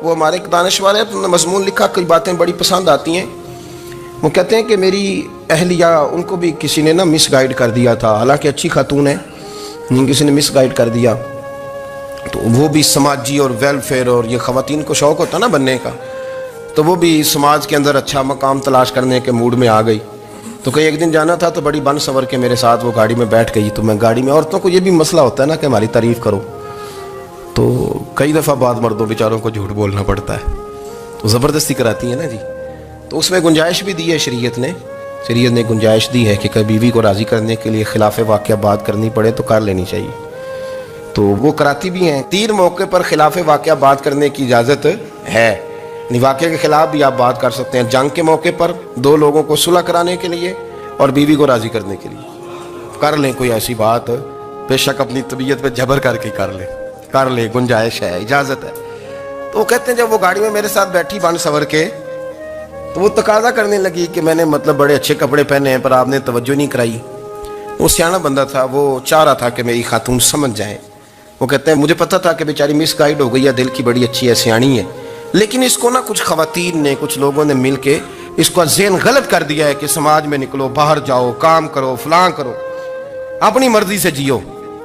وہ ہمارے ایک دانشور ہے، انہوں نے مضمون لکھا، کئی باتیں بڑی پسند آتی ہیں. وہ کہتے ہیں کہ میری اہلیہ، ان کو بھی کسی نے مس گائیڈ کر دیا تھا، حالانکہ اچھی خاتون ہے، کسی نے مس گائیڈ کر دیا. تو وہ بھی سماجی اور ویلفیئر، اور یہ خواتین کو شوق ہوتا نا بننے کا، تو وہ بھی سماج کے اندر اچھا مقام تلاش کرنے کے موڈ میں آ گئی. تو کئی ایک دن جانا تھا تو بڑی بن سور کے میرے ساتھ وہ گاڑی میں بیٹھ گئی. تو میں گاڑی میں، عورتوں کو یہ بھی مسئلہ ہوتا ہے نا کہ ہماری تعریف کرو، تو کئی دفعہ بعض مردوں بیچاروں کو جھوٹ بولنا پڑتا ہے، تو زبردستی کراتی ہیں نا جی. تو اس میں گنجائش بھی دی ہے شریعت نے گنجائش دی ہے کہ کبھی بیوی کو راضی کرنے کے لیے خلاف واقعہ بات کرنی پڑے تو کر لینی چاہیے. تو وہ کراتی بھی ہیں. 3 موقع پر خلاف واقعہ بات کرنے کی اجازت ہے. واقعے کے خلاف بھی آپ بات کر سکتے ہیں. جنگ کے موقع پر 2 لوگوں کو صلح کرانے کے لیے اور بیوی کو راضی کرنے کے لیے کر لیں کوئی ایسی بات، بے شک اپنی طبیعت پہ جبر کر کے کر لیں، گنجائش ہے، اجازت ہے. تو وہ کہتے ہیں جب وہ گاڑی میں میرے ساتھ بیٹھی بن سور کے، تو وہ تقاضا کرنے لگی کہ میں نے بڑے اچھے کپڑے پہنے ہیں پر آپ نے توجہ نہیں کرائی. وہ سیاںا بندہ تھا، وہ چاہ رہا تھا کہ میری خاتون سمجھ جائیں. وہ کہتے ہیں مجھے پتہ تھا کہ بیچاری مس گائیڈ ہو گئی ہے، دل کی بڑی اچھی ہے، سیاਣੀ ہے، لیکن اس کو کچھ خواتین نے، کچھ لوگوں نے مل کے اس کو ذہن غلط کر دیا ہے کہ سماج میں نکلو، باہر جاؤ، کام کرو، فلاں کرو، اپنی مرضی سے جیو.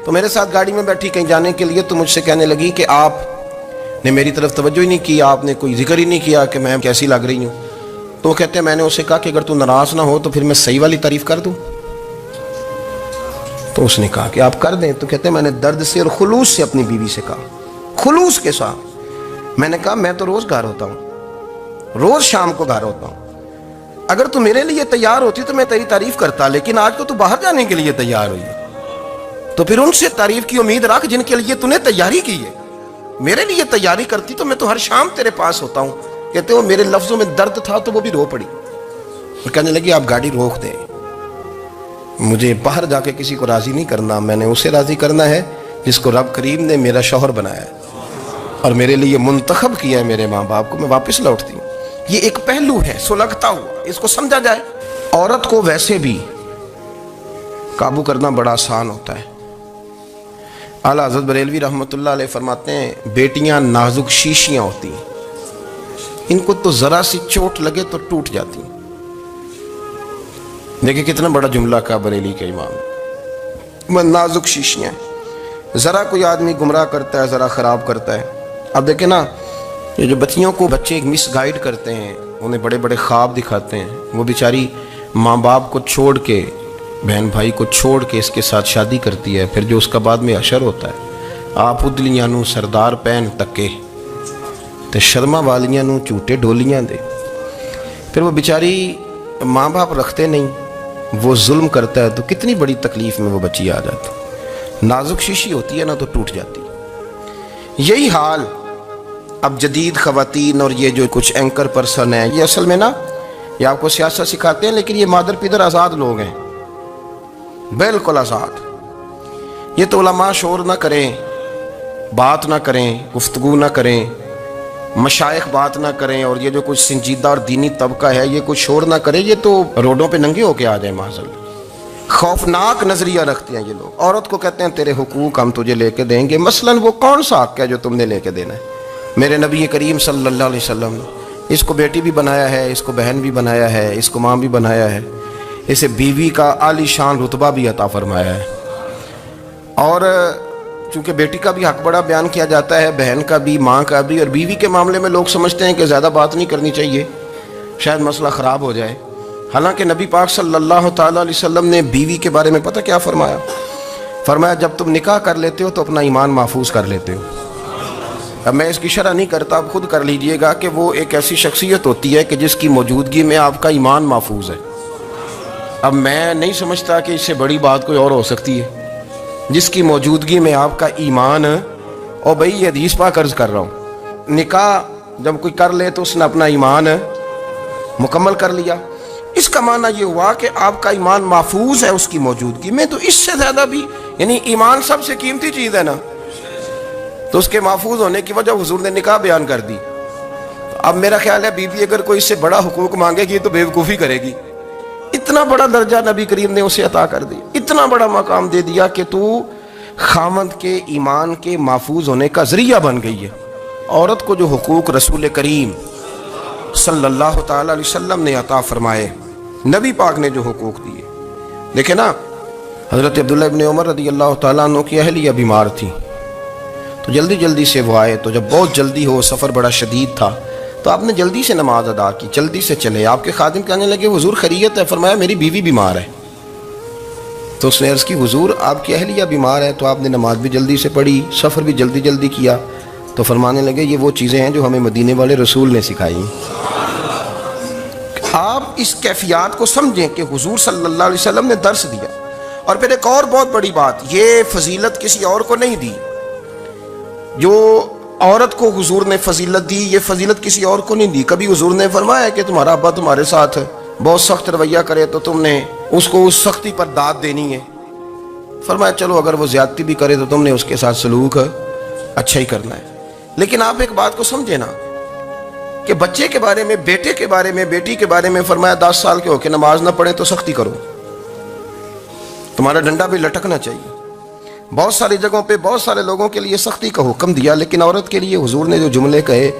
تو میرے ساتھ گاڑی میں بیٹھی کہیں جانے کے لیے، تو مجھ سے کہنے لگی کہ آپ نے میری طرف توجہ ہی نہیں کی، آپ نے کوئی ذکر ہی نہیں کیا کہ میں کیسی لگ رہی ہوں. تو وہ کہتے ہیں میں نے اسے کہا کہ اگر تو ناراض نہ ہو تو پھر میں صحیح والی تعریف کر دوں. تو اس نے کہا کہ آپ کر دیں. تو کہتے ہیں میں نے درد سے اور خلوص سے اپنی بیوی سے کہا، خلوص کے ساتھ میں نے کہا میں تو روز گھر ہوتا ہوں، روز شام کو گھر ہوتا ہوں، اگر تو میرے لیے تیار ہوتی تو میں تیری تعریف کرتا، لیکن آج تو باہر جانے کے لیے تیار ہوئی ہے، تو پھر ان سے تعریف کی امید رکھ جن کے لیے تو نے تیاری کی ہے. میرے لیے تیاری کرتی تو میں تو ہر شام تیرے پاس ہوتا ہوں. کہتے وہ میرے لفظوں میں درد تھا تو وہ بھی رو پڑی. اور کہنے لگی آپ گاڑی روک دیں، مجھے باہر جا کے کسی کو راضی نہیں کرنا، میں نے اسے راضی کرنا ہے جس کو رب کریم نے میرا شوہر بنایا ہے اور میرے لیے منتخب کیا ہے میرے ماں باپ کو. میں واپس لوٹتی ہوں. یہ ایک پہلو ہے سلگتا ہوا، اس کو سمجھا جائے. عورت کو ویسے بھی قابو کرنا بڑا آسان ہوتا ہے. اعلیٰ حضرت بریلوی رحمۃ اللہ علیہ فرماتے ہیں بیٹیاں نازک شیشیاں ہوتی ہیں، ان کو تو ذرا سی چوٹ لگے تو ٹوٹ جاتی ہیں. دیکھیں کتنا بڑا جملہ کا بریلی کے امام، نازک شیشیاں، ذرا کوئی آدمی گمراہ کرتا ہے، ذرا خراب کرتا ہے. اب دیکھیں نا، یہ جو بچیوں کو بچے مس گائیڈ کرتے ہیں، انہیں بڑے بڑے خواب دکھاتے ہیں، وہ بیچاری ماں باپ کو چھوڑ کے، بہن بھائی کو چھوڑ کے اس کے ساتھ شادی کرتی ہے. پھر جو اس کا بعد میں حشر ہوتا ہے، آپ ادلیاں نو سردار پہن تکے تے شرما والیاں نو جھوٹے ڈولیاں دے. پھر وہ بیچاری ماں باپ رکھتے نہیں، وہ ظلم کرتا ہے، تو کتنی بڑی تکلیف میں وہ بچی آ جاتی. نازک شیشی ہوتی ہے نا تو ٹوٹ جاتی. یہی حال اب جدید خواتین اور یہ جو کچھ اینکر پرسن ہیں، یہ اصل میں نا یہ آپ کو سیاست سکھاتے ہیں، لیکن یہ مادر پیدر آزاد لوگ ہیں، بالکل آزاد. یہ تو علماء شور نہ کریں، بات نہ کریں، گفتگو نہ کریں، مشائخ بات نہ کریں، اور یہ جو کچھ سنجیدہ اور دینی طبقہ ہے یہ کچھ شور نہ کرے، یہ تو روڈوں پہ ننگے ہو کے آ جائیں معاذ اللہ. خوفناک نظریہ رکھتے ہیں یہ لوگ. عورت کو کہتے ہیں تیرے حقوق ہم تجھے لے کے دیں گے. مثلاً وہ کون سا حق ہے جو تم نے لے کے دینا ہے؟ میرے نبی کریم صلی اللہ علیہ وسلم نے اس کو بیٹی بھی بنایا ہے، اس کو بہن بھی بنایا ہے، اس کو ماں بھی بنایا ہے، اسے بیوی کا عالی شان رتبہ بھی عطا فرمایا ہے. اور چونکہ بیٹی کا بھی حق بڑا بیان کیا جاتا ہے، بہن کا بھی، ماں کا بھی. اور بیوی کے معاملے میں لوگ سمجھتے ہیں کہ زیادہ بات نہیں کرنی چاہیے، شاید مسئلہ خراب ہو جائے. حالانکہ نبی پاک صلی اللہ تعالیٰ علیہ وسلم نے بیوی کے بارے میں پتہ کیا فرمایا؟ فرمایا جب تم نکاح کر لیتے ہو تو اپنا ایمان محفوظ کر لیتے ہو. اب میں اس کی شرح نہیں کرتا، آپ خود کر لیجئے گا کہ وہ ایک ایسی شخصیت ہوتی ہے کہ جس کی موجودگی میں آپ کا ایمان محفوظ ہے. اب میں نہیں سمجھتا کہ اس سے بڑی بات کوئی اور ہو سکتی ہے، جس کی موجودگی میں آپ کا ایمان. اور بھائی یہ حدیث پاک عرض کر رہا ہوں، نکاح جب کوئی کر لے تو اس نے اپنا ایمان مکمل کر لیا. اس کا معنی یہ ہوا کہ آپ کا ایمان محفوظ ہے اس کی موجودگی میں. تو اس سے زیادہ بھی، یعنی ایمان سب سے قیمتی چیز ہے نا، تو اس کے محفوظ ہونے کی وجہ حضور نے نکاح بیان کر دی. اب میرا خیال ہے بیوی اگر کوئی اس سے بڑا حقوق مانگے گی تو بیوقوفی کرے گی. اتنا بڑا درجہ نبی کریم نے اسے عطا کر دی، اتنا بڑا مقام دے دیا کہ تو خاوند کے ایمان کے محفوظ ہونے کا ذریعہ بن گئی ہے. عورت کو جو حقوق رسول کریم صلی اللہ تعالی علیہ وسلم نے عطا فرمائے، نبی پاک نے جو حقوق دیے. دیکھیں نا، حضرت عبداللہ ابن عمر رضی اللہ تعالیٰ عنہ کی اہلیہ بیمار تھی، تو جلدی جلدی سے وہ آئے. تو جب بہت جلدی ہو، سفر بڑا شدید تھا، تو آپ نے جلدی سے نماز ادا کی، جلدی سے چلے. آپ کے خادم کہنے لگے حضور خیریت ہے؟ فرمایا میری بیوی بیمار ہے. تو اس نے عرض کی حضور آپ کی اہلیہ بیمار ہے. تو آپ نے نماز بھی جلدی سے پڑھی، سفر بھی جلدی جلدی کیا. تو فرمانے لگے یہ وہ چیزیں ہیں جو ہمیں مدینے والے رسول نے سکھائی. آپ اس کیفیات کو سمجھیں کہ حضور صلی اللہ علیہ وسلم نے درس دیا. اور پھر ایک اور بہت بڑی بات، یہ فضیلت کسی اور کو نہیں دی. جو عورت کو حضور نے فضیلت دی، یہ فضیلت کسی اور کو نہیں دی. کبھی حضور نے فرمایا کہ تمہارا ابا تمہارے ساتھ بہت سخت رویہ کرے تو تم نے اس کو اس سختی پر داد دینی ہے. فرمایا چلو اگر وہ زیادتی بھی کرے تو تم نے اس کے ساتھ سلوک اچھا ہی کرنا ہے. لیکن آپ ایک بات کو سمجھے نا کہ بچے کے بارے میں، بیٹے کے بارے میں، بیٹی کے بارے میں فرمایا 10 سال کے ہو کے نماز نہ پڑھے تو سختی کرو، تمہارا ڈنڈا بھی لٹکنا چاہیے. بہت ساری جگہوں پہ بہت سارے لوگوں کے لیے سختی کا حکم دیا، لیکن عورت کے لیے حضور نے جو جملے کہے،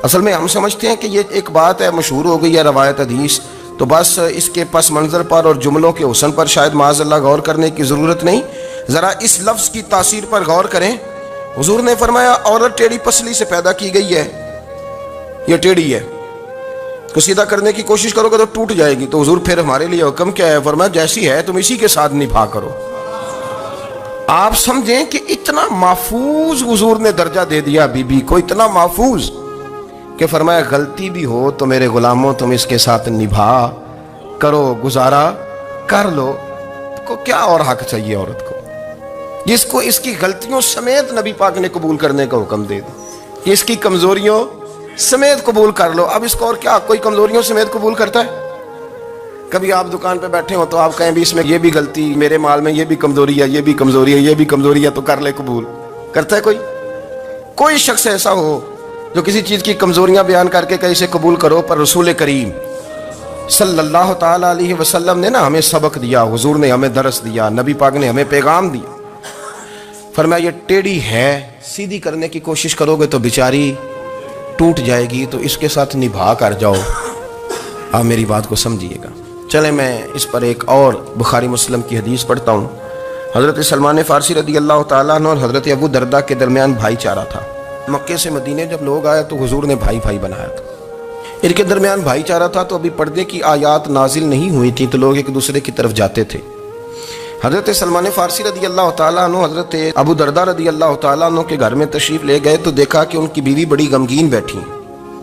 اصل میں ہم سمجھتے ہیں کہ یہ ایک بات ہے، مشہور ہو گئی ہے روایت حدیث، تو بس اس کے پس منظر پر اور جملوں کے حسن پر شاید معاذ اللہ غور کرنے کی ضرورت نہیں. ذرا اس لفظ کی تاثیر پر غور کریں. حضور نے فرمایا عورت ٹیڑھی پسلی سے پیدا کی گئی ہے، یہ ٹیڑھی ہے، کو سیدھا کرنے کی کوشش کرو گے تو ٹوٹ جائے گی. تو حضور پھر ہمارے لیے حکم کیا ہے؟ فرمایا جیسی ہے تم اسی کے ساتھ نبھا کرو. آپ سمجھیں کہ اتنا محفوظ حضور نے درجہ دے دیا بی بی کو، اتنا محفوظ کہ فرمایا غلطی بھی ہو تو میرے غلاموں تم اس کے ساتھ نبھا کرو، گزارا کر لو. کو کیا اور حق چاہیے عورت کو، جس کو اس کی غلطیوں سمیت نبی پاک نے قبول کرنے کا حکم دے دی، اس کی کمزوریوں سمیت قبول کر لو. اب اس کو اور کیا کوئی کمزوریوں سمیت قبول کرتا ہے؟ کبھی آپ دکان پہ بیٹھے ہو تو آپ کہیں بھی اس میں یہ بھی غلطی، میرے مال میں یہ بھی کمزوری ہے، یہ بھی کمزوری ہے، یہ بھی کمزوری ہے، تو کر لے قبول. کرتا ہے کوئی؟ کوئی شخص ایسا ہو جو کسی چیز کی کمزوریاں بیان کر کے کہ اسے قبول کرو؟ پر رسول کریم صلی اللہ تعالی علیہ وسلم نے نا ہمیں سبق دیا، حضور نے ہمیں درس دیا، نبی پاک نے ہمیں پیغام دیا. فرمایا یہ ٹیڑھی ہے، سیدھی کرنے کی کوشش کرو گے تو بیچاری ٹوٹ جائے گی، تو اس کے ساتھ نبھا کر جاؤ. آپ میری بات کو سمجھیے گا. چلیں میں اس پر ایک اور بخاری مسلم کی حدیث پڑھتا ہوں. حضرت سلمان فارسی رضی اللہ تعالیٰ عنہ اور حضرت ابو دردہ کے درمیان بھائی چارہ تھا. مکے سے مدینے جب لوگ آئے تو حضور نے بھائی بھائی بنایا تھا. ان کے درمیان بھائی چارہ تھا تو ابھی پردے کی آیات نازل نہیں ہوئی تھی، تو لوگ ایک دوسرے کی طرف جاتے تھے. حضرت سلمان فارسی رضی اللہ تعالیٰ عنہ حضرت ابو دردہ رضی اللہ تعالیٰ عنہ کے گھر میں تشریف لے گئے تو دیکھا کہ ان کی بیوی بڑی غمگین بیٹھی.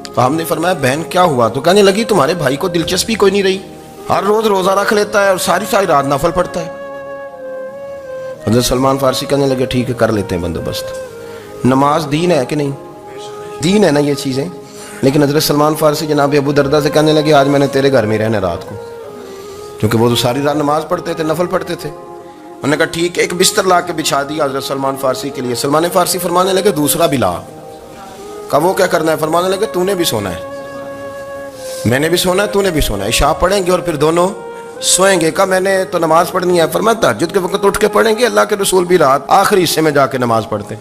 تو ہم نے فرمایا بہن کیا ہوا؟ تو کہنے لگی تمہارے بھائی کو دلچسپی کوئی نہیں رہی، ہر روز روزہ رکھ لیتا ہے اور ساری رات نفل پڑھتا ہے. حضرت سلمان فارسی کہنے لگے ٹھیک ہے کر لیتے ہیں بندوبست. نماز دین ہے کہ نہیں؟ دین ہے نا یہ چیزیں. لیکن حضرت سلمان فارسی جناب ابو دردہ سے کہنے لگے آج میں نے تیرے گھر میں رہنا رات کو، کیونکہ وہ تو ساری رات نماز پڑھتے تھے، نفل پڑھتے تھے. انہوں نے کہا ٹھیک ہے. ایک بستر لا کے بچھا دیا حضرت سلمان فارسی کے لیے. سلمان فارسی فرمانے لگے دوسرا بھی لا. کہا وہ کیا کرنا ہے؟ فرمانے لگے تو نے بھی سونا ہے، میں نے بھی سونا ہے، تو نے بھی سونا ہے. عشاء پڑھیں گے اور پھر دونوں سوئیں گے. کہا میں نے تو نماز پڑھنی ہے. فرمایا تہجد کے وقت اٹھ کے پڑھیں گے، اللہ کے رسول بھی رات آخری حصے میں جا کے نماز پڑھتے.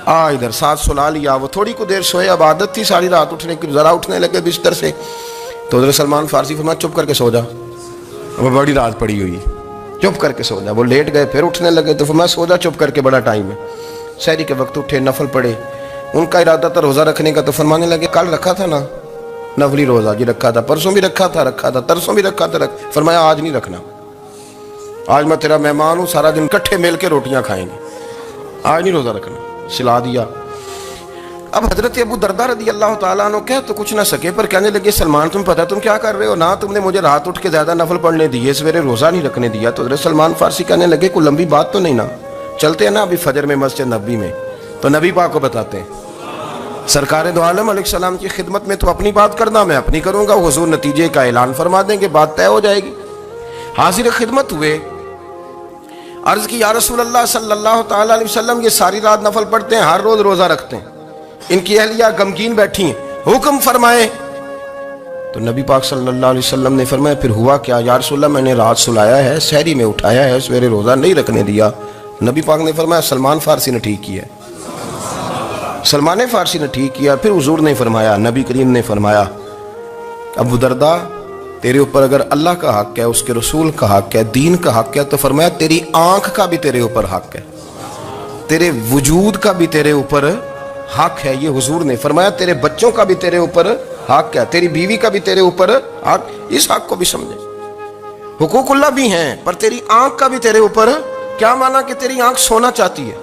ادھر ساتھ سلا لیا. وہ تھوڑی کو دیر سوئے، اب عادت تھی ساری رات اٹھنے کی، ذرا اٹھنے لگے بستر سے. تو حضرت سلمان فارسی فرمایا چپ کر کے سو جا، وہ بڑی رات پڑی ہوئی، چپ کر کے سو جا. وہ لیٹ گئے، پھر اٹھنے لگے تو فرمایا سو جا چپ کر کے، بڑا ٹائم ہے. سحری کے وقت اٹھے، نفل پڑھے. ان کا ارادہ تھا روزہ رکھنے کا. تو فرمانے لگے کل رکھا تھا نا نفلی روزہ؟ جی رکھا تھا. پرسوں بھی رکھا تھا، ترسوں بھی رکھا تھا. فرمایا آج نہیں رکھنا، آج میں تیرا مہمان ہوں، سارا دن کٹھے مل کے روٹیاں کھائیں گے، آج نہیں روزہ رکھنا. سلا دیا. اب حضرت ابو دردہ رضی اللہ تعالیٰ عنہ کہہ تو کچھ نہ سکے، پر کہنے لگے سلمان تم پتہ تم کیا کر رہے ہو؟ نہ تم نے مجھے رات اٹھ کے زیادہ نفل پڑھنے دیے، سویرے روزہ نہیں رکھنے دیا. تو حضرت سلمان فارسی کہنے لگے کوئی لمبی بات تو نہیں نا؟ چلتے ہیں نا ابھی فجر میں مسجد نبوی میں، تو نبی پاک کو بتاتے ہیں. سرکار دو عالم علیہ السلام کی خدمت میں تو اپنی بات کرنا، میں اپنی کروں گا. حضور نتیجے کا اعلان فرما دیں گے، بات طے ہو جائے گی. حاضر خدمت ہوئے، عرض کی یا رسول اللہ صلی اللہ تعالیٰ علیہ وسلم یہ ساری رات نفل پڑھتے ہیں، ہر روز روزہ رکھتے ہیں، ان کی اہلیہ غمگین بیٹھی ہیں، حکم فرمائیں. تو نبی پاک صلی اللہ علیہ وسلم نے فرمایا پھر ہوا کیا؟ یا رسول اللہ میں نے رات سلایا ہے، سحری میں اٹھایا ہے، سویرے روزہ نہیں رکھنے دیا. نبی پاک نے فرمایا سلمان فارسی نے ٹھیک کیا ہے. سلمان فارسی نے ٹھیک کیا. پھر حضور نے فرمایا, نبی کریم نے فرمایا, ابو درداء تیرے اوپر اگر اللہ کا حق ہے, اس کے رسول کا حق ہے, دین کا حق ہے, تو فرمایا تیری آنکھ کا بھی تیرے اوپر حق ہے, تیرے وجود کا بھی تیرے اوپر حق ہے. یہ حضور نے فرمایا. تیرے بچوں کا بھی تیرے اوپر حق ہے, تیری بیوی کا بھی تیرے اوپر حق. اس حق کو بھی سمجھے. حقوق اللہ بھی ہیں, پر تیری آنکھ کا بھی تیرے اوپر. کیا مانا کہ تیری آنکھ سونا چاہتی ہے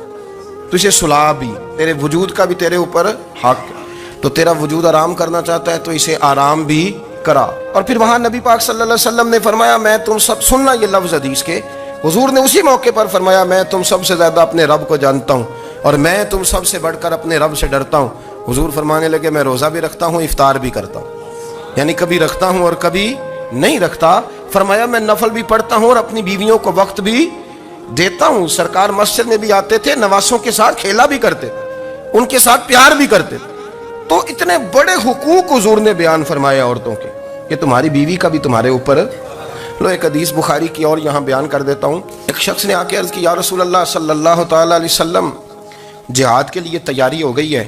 تو اسے سلا بھی. تیرے وجود کا بھی تیرے اوپر حق ہے, تو تیرا وجود آرام کرنا چاہتا ہے تو اسے آرام بھی کرا. اور پھر وہاں نبی پاک صلی اللہ علیہ وسلم نے فرمایا, میں تم سب, سننا یہ لفظ حدیث کے, حضور نے اسی موقع پر فرمایا, میں تم سب سے زیادہ اپنے رب کو جانتا ہوں اور میں تم سب سے بڑھ کر اپنے رب سے ڈرتا ہوں. حضور فرمانے لگے, میں روزہ بھی رکھتا ہوں, افطار بھی کرتا ہوں, یعنی کبھی رکھتا ہوں اور کبھی نہیں رکھتا. فرمایا میں نفل بھی پڑھتا ہوں اور اپنی بیویوں کو وقت بھی دیتا ہوں. سرکار مسجد میں بھی آتے تھے, نواسوں کے ساتھ کھیلا بھی کرتے تھے, ان کے ساتھ پیار بھی کرتے تھے. تو اتنے بڑے حقوق حضور نے بیان فرمائے عورتوں کے کہ تمہاری بیوی کا بھی تمہارے اوپر. لو ایک حدیث بخاری کی اور یہاں بیان کر دیتا ہوں. ایک شخص نے آ کے عرض کی, یا رسول اللہ صلی اللہ تعالی علیہ وسلم, جہاد کے لیے تیاری ہو گئی ہے,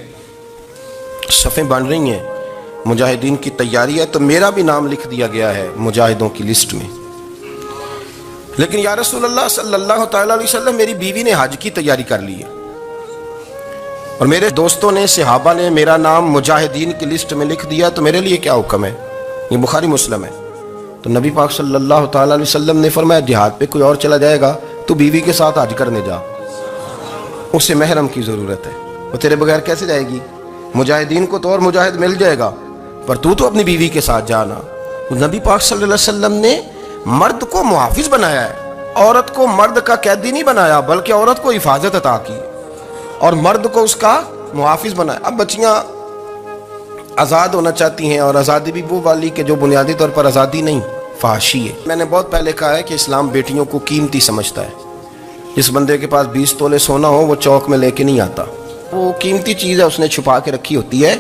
صفیں بن رہی ہیں, مجاہدین کی تیاری ہے, تو میرا بھی نام لکھ دیا گیا ہے مجاہدوں کی لسٹ میں, لیکن یا رسول اللہ صلی اللہ تعالی علیہ وسلم, میری بیوی نے حج کی تیاری کر لی ہے اور میرے دوستوں نے, صحابہ نے میرا نام مجاہدین کی لسٹ میں لکھ دیا, تو میرے لیے کیا حکم ہے؟ یہ بخاری مسلم ہے. تو نبی پاک صلی اللہ تعالی علیہ وسلم نے فرمایا, جہاد پہ کوئی اور چلا جائے گا تو بیوی کے ساتھ حج کرنے جا, اسے محرم کی ضرورت ہے, وہ تیرے بغیر کیسے جائے گی؟ مجاہدین کو تو اور مجاہد مل جائے گا, پر تو اپنی بیوی کے ساتھ جانا. نبی پاک صلی اللہ علیہ وسلم نے مرد کو محافظ بنایا ہے, عورت کو مرد کا قیدی نہیں بنایا, بلکہ عورت کو حفاظت عطا کی اور مرد کو اس کا محافظ بنایا. اب بچیاں آزاد ہونا چاہتی ہیں, اور آزادی بھی وہ والی کہ جو بنیادی طور پر آزادی نہیں, فحاشی ہے. میں نے بہت پہلے کہا ہے کہ اسلام بیٹیوں کو قیمتی سمجھتا ہے. جس بندے کے پاس 20 تولے سونا ہو وہ چوک میں لے کے نہیں آتا, وہ قیمتی چیز ہے, اس نے چھپا کے رکھی ہوتی ہے.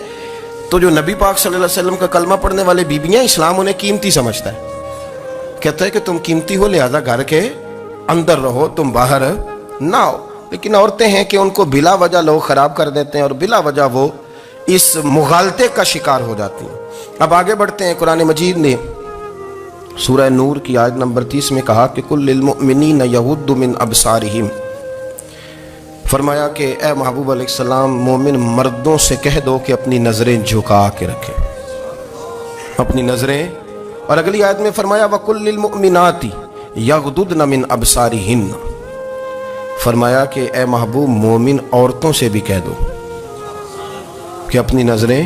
تو جو نبی پاک صلی اللہ علیہ وسلم کا کلمہ پڑھنے والے بیویاں, اسلام انہیں قیمتی سمجھتا ہے, کہتا ہے کہ تم قیمتی ہو, لہذا گھر کے اندر رہو, تم باہر نہ ہو. لیکن عورتیں ہیں کہ ان کو بلا وجہ لوگ خراب کر دیتے ہیں اور بلا وجہ وہ اس مغالطے کا شکار ہو جاتی ہیں. اب آگے بڑھتے ہیں. قرآن مجید نے سورہ نور کی آیت نمبر 30 میں کہا کہ کل للمؤمنین یغضوا من ابصارہم, فرمایا کہ اے محبوب علیہ السلام, مومن مردوں سے کہہ دو کہ اپنی نظریں جھکا کے رکھیں, اپنی نظریں. اور اگلی آیت میں فرمایا وَقُلْ لِلْمُؤْمِنَاتِ يَغْضُضْنَ مِنْ أَبْصَارِهِنَّ, فرمایا کہ اے محبوب مومن عورتوں سے بھی کہہ دو کہ اپنی نظریں